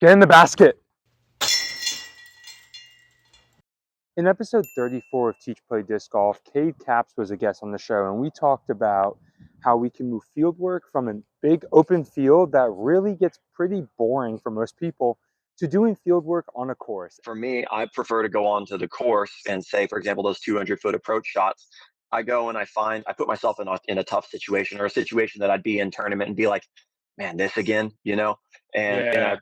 Get in the basket. In episode 34 of Teach Play Disc Golf, Cade Caps was a guest on the show, and we talked about how we can move field work from a big open field that really gets pretty boring for most people to doing field work on a course. For me, I prefer to go onto the course and say, for example, those 200-foot approach shots. I go and I put myself in a tough situation or a situation that I'd be in tournament and be like, man, this again, and I Yeah.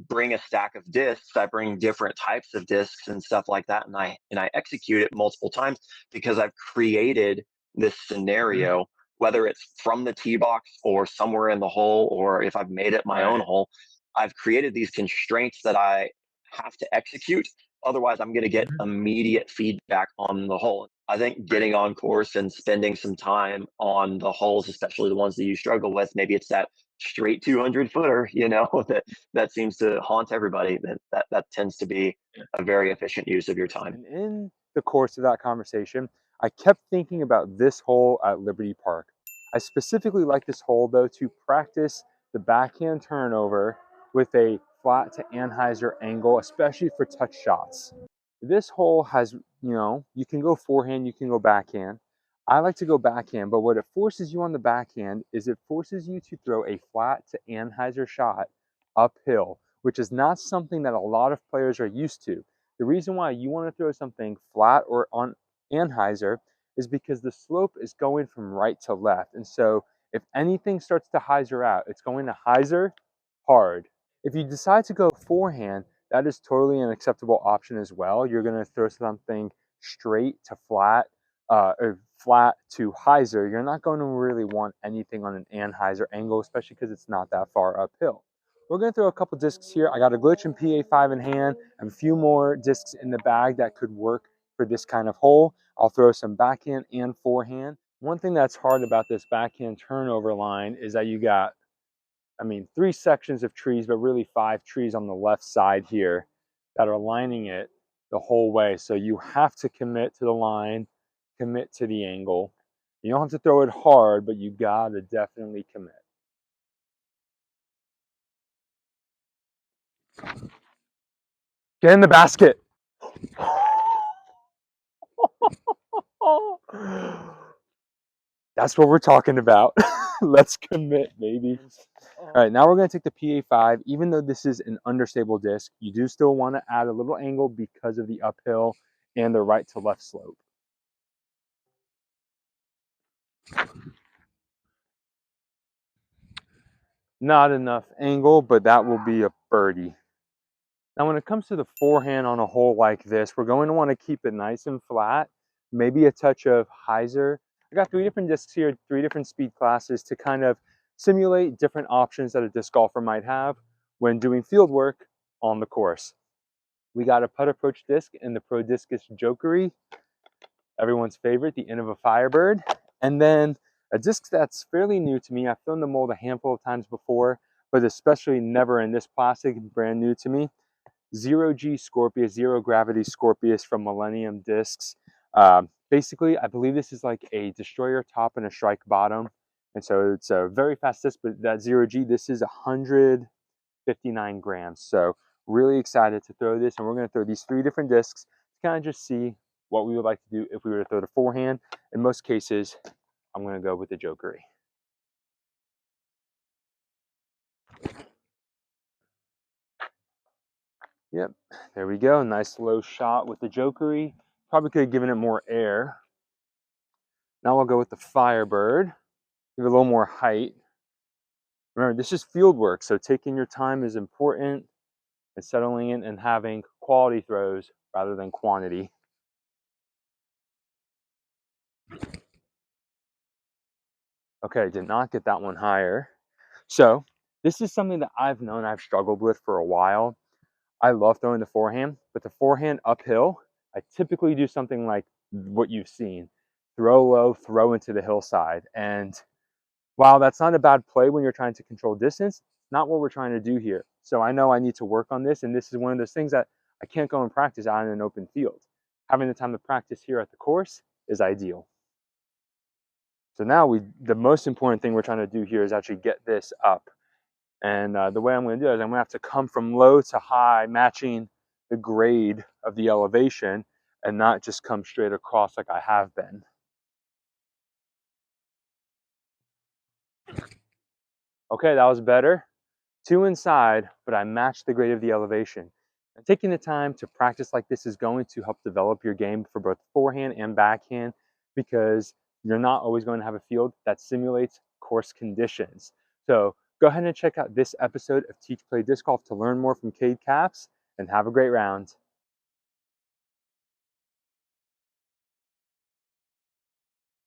bring a stack of discs. I bring different types of discs and stuff like that, and I execute it multiple times because I've created this Mhm. scenario, whether it's from the tee box or somewhere in the hole, or if I've made it my own Right. hole. I've created these constraints that I have to execute. Otherwise, I'm going to get Mhm. immediate feedback on the hole. I think Right. getting on course and spending some time on the holes, especially the ones that you struggle with, maybe it's that straight 200 footer, that seems to haunt everybody. That tends to be a very efficient use of your time. And in the course of that conversation, I kept thinking about this hole at Liberty Park. I specifically like this hole, though, to practice the backhand turnover with a flat to anhyzer angle, especially for touch shots. This hole has, you can go forehand, you can go backhand. I like to go backhand, but what it forces you on the backhand is it forces you to throw a flat to anhyzer shot uphill, which is not something that a lot of players are used to. The reason why you want to throw something flat or on anhyzer is because the slope is going from right to left. And so if anything starts to hyzer out, it's going to hyzer hard. If you decide to go forehand, that is totally an acceptable option as well. You're going to throw something straight to flat or flat to hyzer. You're not going to really want anything on an anhyzer angle, especially because it's not that far uphill. We're going to throw a couple discs here. I got a Glitch and PA5 in hand and a few more discs in the bag that could work for this kind of hole. I'll throw some backhand and forehand. One thing that's hard about this backhand turnover line is that you got, 3 sections of trees, but really 5 trees on the left side here that are lining it the whole way. So you have to commit to the line, commit to the angle. You don't have to throw it hard, but you gotta definitely commit. Get in the basket. That's what we're talking about. Let's commit, baby. All right, now we're going to take the PA5. Even though this is an understable disc, you do still want to add a little angle because of the uphill and the right to left slope. Not enough angle, but that will be a birdie. Now, when it comes to the forehand on a hole like this, we're going to want to keep it nice and flat, maybe a touch of hyzer. I got 3 different discs here, 3 different speed classes to kind of simulate different options that a disc golfer might have when doing field work on the course. We got a putt approach disc in the Pro Discus Jokery, everyone's favorite, the Innova Firebird. And then a disc that's fairly new to me. I've thrown the mold a handful of times before, but especially never in this plastic, brand new to me. Zero G Scorpius, zero gravity Scorpius from Millennium Discs. Basically, I believe this is like a destroyer top and a strike bottom. And so it's a very fast disc, but that zero G, this is 159 grams. So really excited to throw this. And we're going to throw these 3 different discs to kind of just see what we would like to do if we were to throw the forehand. In most cases, I'm going to go with the Jokery. Yep, there we go. Nice low shot with the Jokery. Probably could have given it more air. Now I'll go with the Firebird. Give it a little more height. Remember, this is field work, so taking your time is important and settling in and having quality throws rather than quantity. Okay, did not get that one higher. So this is something that I've struggled with for a while. I love throwing the forehand, but the forehand uphill, I typically do something like what you've seen. Throw low, throw into the hillside. And while that's not a bad play when you're trying to control distance, not what we're trying to do here. So I know I need to work on this, and this is one of those things that I can't go and practice out in an open field. Having the time to practice here at the course is ideal. So now the most important thing we're trying to do here is actually get this up. And the way I'm going to do it is I'm going to have to come from low to high, matching the grade of the elevation, and not just come straight across like I have been. Okay, that was better. 2 inside, but I matched the grade of the elevation. And taking the time to practice like this is going to help develop your game for both forehand and backhand, because you're not always going to have a field that simulates course conditions. So go ahead and check out this episode of Teach Play Disc Golf to learn more from Cade Caps, and have a great round.